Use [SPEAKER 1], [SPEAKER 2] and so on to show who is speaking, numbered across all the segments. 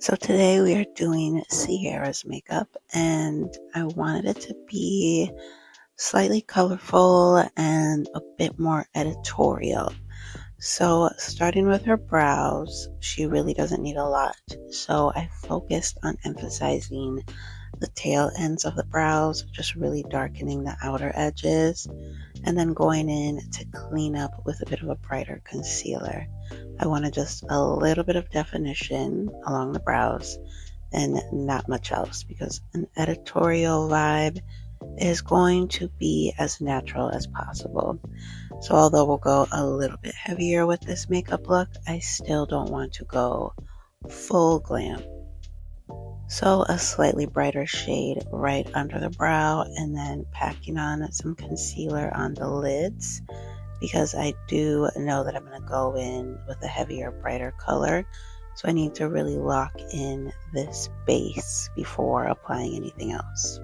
[SPEAKER 1] So today we are doing Sierra's makeup, and I wanted it to be slightly colorful and a bit more editorial. So starting with her brows, she really doesn't need a lot. So I focused on emphasizing the tail ends of the brows, just really darkening the outer edges, and then going in to clean up with a bit of a brighter concealer. I wanted just a little bit of definition along the brows and not much else, because an editorial vibe is going to be as natural as possible. So although we'll go a little bit heavier with this makeup look, I still don't want to go full glam. So a slightly brighter shade right under the brow, and then packing on some concealer on the lids, because I do know that I'm going to go in with a heavier, brighter color. So I need to really lock in this base before applying anything else.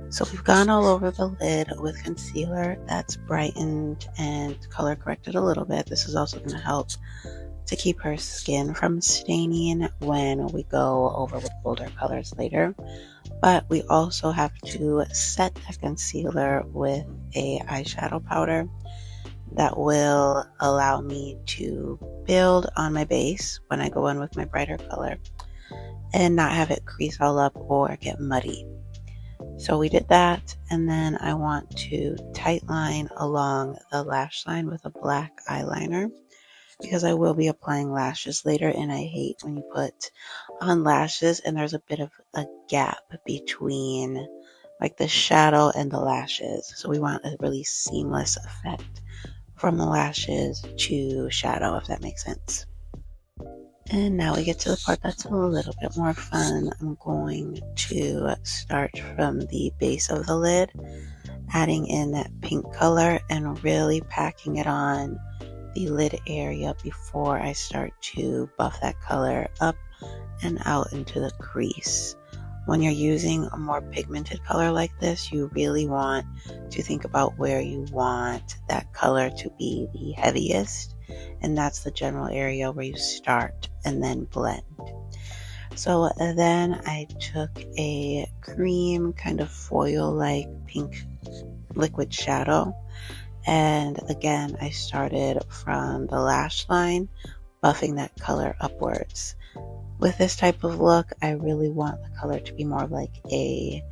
[SPEAKER 1] So we've gone all over the lid with concealer. That's brightened and color corrected a little bit. This is also going to help to keep her skin from staining when we go over with bolder colors later. But we also have to set that concealer with a eyeshadow powder that will allow me to build on my base when I go in with my brighter color and not have it crease all up or get muddy. So we did that, and then I want to tight line along the lash line with a black eyeliner, because I will be applying lashes later, and I hate when you put on lashes and there's a bit of a gap between like the shadow and the lashes. So we want a really seamless effect from the lashes to shadow, if that makes sense. And now we get to the part that's a little bit more fun. I'm going to start from the base of the lid, adding in that pink color and really packing it on the lid area before I start to buff that color up and out into the crease. When you're using a more pigmented color like this, you really want to think about where you want that color to be the heaviest, and that's the general area where you start and then blend. So then I took a cream kind of foil-like pink liquid shadow, and again I started from the lash line, buffing that color upwards. With this type of look, I really want the color to be more like a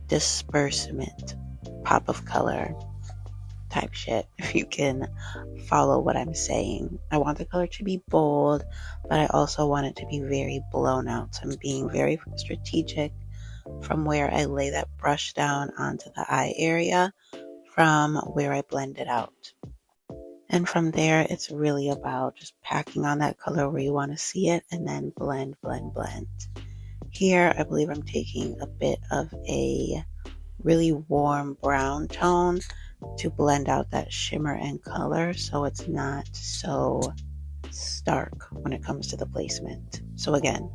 [SPEAKER 1] disbursement pop of color type shit, if you can follow what I'm saying. I want the color to be bold, but I also want it to be very blown out. So I'm being very strategic from where I lay that brush down onto the eye area from where I blend it out. And from there, it's really about just packing on that color where you want to see it, and then blend, blend, blend. Here, I believe I'm taking a bit of a really warm brown tone to blend out that shimmer and color, so it's not so stark when it comes to the placement. So again,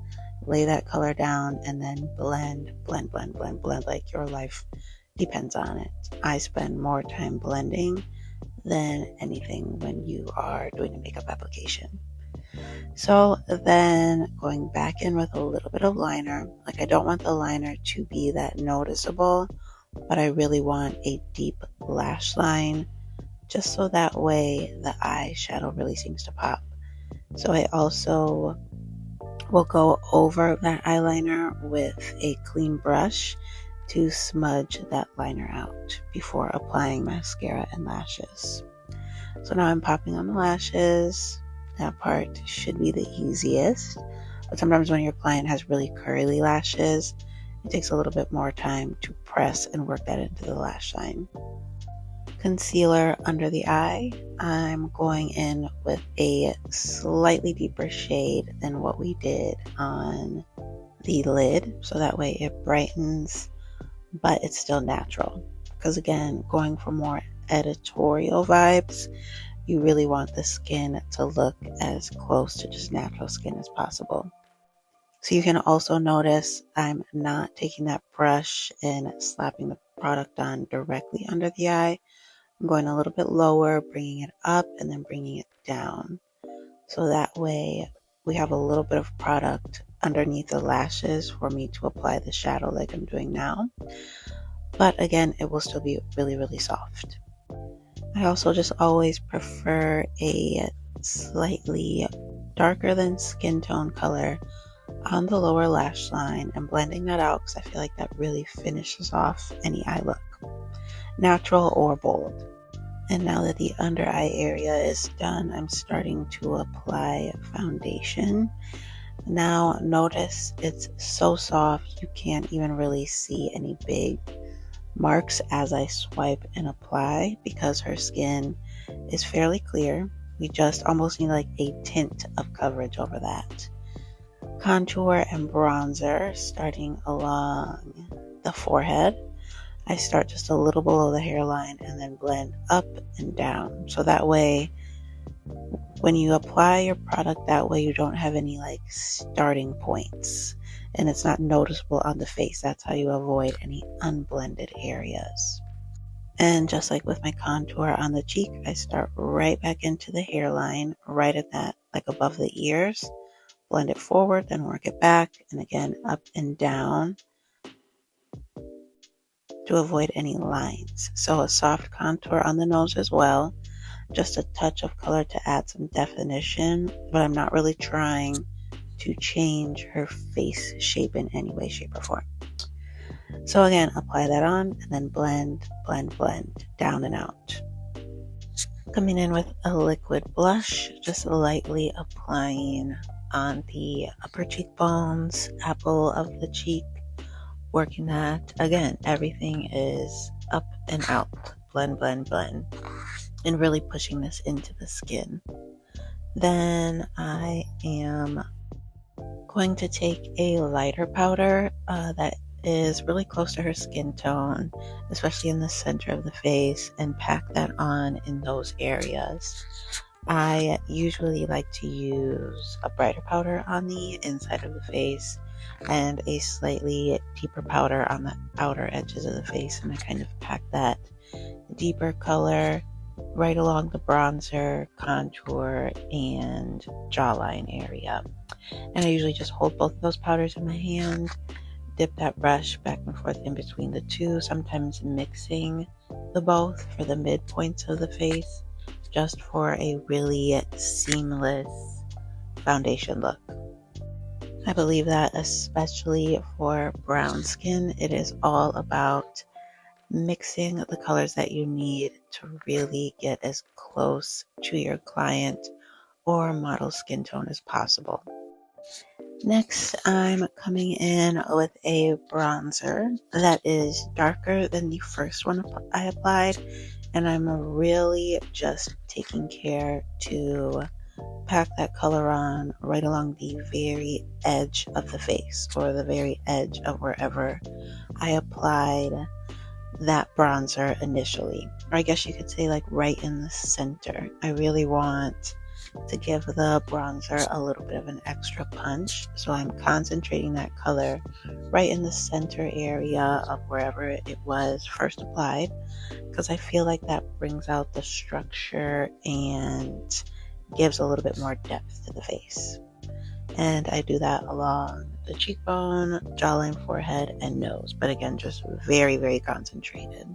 [SPEAKER 1] lay that color down and then blend, blend, blend, blend, blend like your life depends on it. I spend more time blending than anything when you are doing a makeup application. So then going back in with a little bit of liner. Like, I don't want the liner to be that noticeable, but I really want a deep lash line, just so that way the eyeshadow really seems to pop. So I also will go over that eyeliner with a clean brush to smudge that liner out before applying mascara and lashes. So now I'm popping on the lashes. That part should be the easiest, but sometimes when your client has really curly lashes, it takes a little bit more time to press and work that into the lash line. Concealer under the eye. I'm going in with a slightly deeper shade than what we did on the lid, so that way it brightens, but it's still natural. Because again, going for more editorial vibes, you really want the skin to look as close to just natural skin as possible. So you can also notice I'm not taking that brush and slapping the product on directly under the eye. I'm going a little bit lower, bringing it up, and then bringing it down. So that way we have a little bit of product underneath the lashes for me to apply the shadow like I'm doing now. But again, it will still be really, really soft. I also just always prefer a slightly darker than skin tone color on the lower lash line and blending that out because I feel like that really finishes off any eye look, natural or bold. And now that the under eye area is done, I'm starting to apply foundation. Now notice it's so soft you can't even really see any big marks as I swipe and apply because her skin is fairly clear. We just almost need like a tint of coverage over that. Contour and bronzer starting along the forehead. I start just a little below the hairline and then blend up and down. So that way, when you apply your product that way, you don't have any like starting points and it's not noticeable on the face. That's how you avoid any unblended areas. And just like with my contour on the cheek, I start right back into the hairline, right at that, like above the ears. Blend it forward, then work it back, and again up and down to avoid any lines. So a soft contour on the nose as well, just a touch of color to add some definition, but I'm not really trying to change her face shape in any way, shape, or form. So again, apply that on and then blend, blend, blend, down and out. Coming in with a liquid blush, just lightly applying on the upper cheekbones, apple of the cheek, working that. Again, everything is up and out, blend, blend, blend, and really pushing this into the skin. Then I am going to take a lighter powder that is really close to her skin tone, especially in the center of the face, and pack that on in those areas. I usually like to use a brighter powder on the inside of the face and a slightly deeper powder on the outer edges of the face, and I kind of pack that deeper color right along the bronzer, contour, and jawline area. And I usually just hold both of those powders in my hand, dip that brush back and forth in between the two, sometimes mixing the both for the midpoints of the face, just for a really seamless foundation look. I believe that especially for brown skin, it is all about mixing the colors that you need to really get as close to your client or model skin tone as possible. Next, I'm coming in with a bronzer that is darker than the first one I applied, and I'm really just taking care to pack that color on right along the very edge of the face, or the very edge of wherever I applied that bronzer initially, or I guess you could say like right in the center. I really want to give the bronzer a little bit of an extra punch, so I'm concentrating that color right in the center area of wherever it was first applied, because I feel like that brings out the structure and gives a little bit more depth to the face. And I do that along the cheekbone, jawline, forehead, and nose, but again, just very, very concentrated.